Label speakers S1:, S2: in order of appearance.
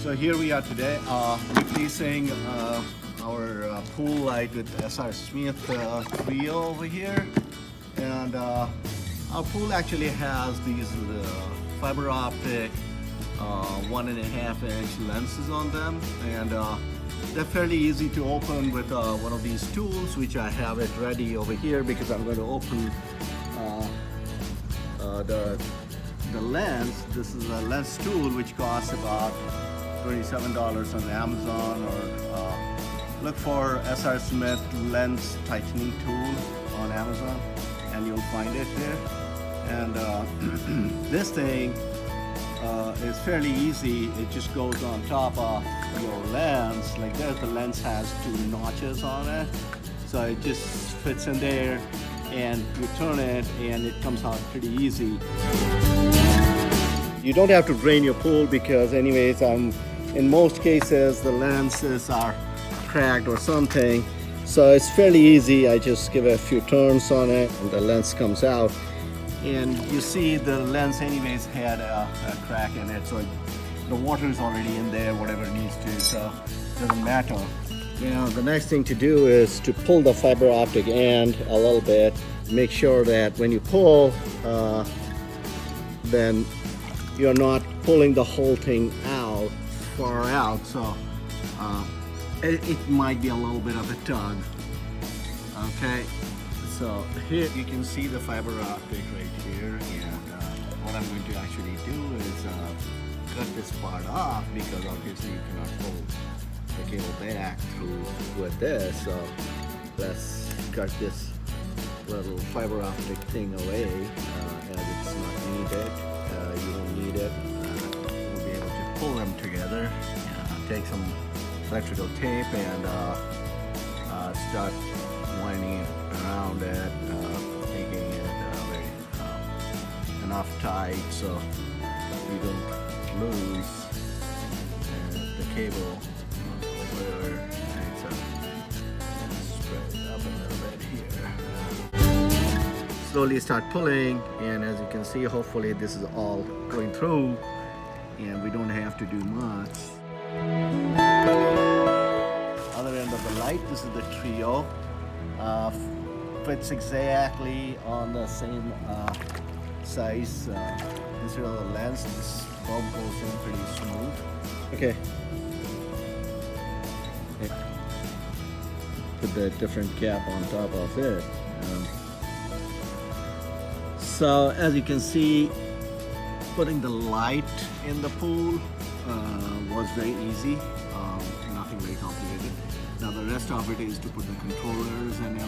S1: So here we are today, replacing our pool light with SR Smith Trio over here. And our pool actually has these fiber optic 1.5-inch lenses on them, and they're fairly easy to open with one of these tools, which I have it ready over here because I'm going to open the lens. This is a lens tool which costs about $27 on Amazon, or look for SR Smith lens tightening tool on Amazon and you'll find it there. And this thing is fairly easy. It just goes on top of your lens. Like there's the lens has 2 notches on it, so it just fits in there and you turn it and it comes out pretty easy. You don't have to drain your pool because anyways, in most cases the lenses are cracked or something, so it's fairly easy. I just give it a few turns on it and the lens comes out. And you see the lens anyways had a crack in it, so the water is already in there, whatever it needs to, so it doesn't matter. Now the next thing to do is to pull the fiber optic end a little bit. Make sure that when you pull, then you're not pulling the whole thing out, far out, so it might be a little bit of a tug. Okay, so here you can see the fiber optic right here, and what I'm going to actually do is cut this part off because obviously you cannot pull the cable back through with this. So let's cut this little fiber optic thing away as it's not needed. You don't need it. We'll be able to pull them together. Take some electrical tape and start winding it around it, making it very enough tight so you don't lose the cable over. And spread it up a little bit here. Slowly start pulling, and as you can see, hopefully this is all going through and we don't have to do much. Other end of the light, this is the Trio. Fits exactly on the same size. Instead of the lens, this bulb goes in pretty smooth. Okay. Put the different cap on top of it. So as you can see, putting the light in the pool was very easy. Nothing very complicated. Now the rest of it is to put the controllers and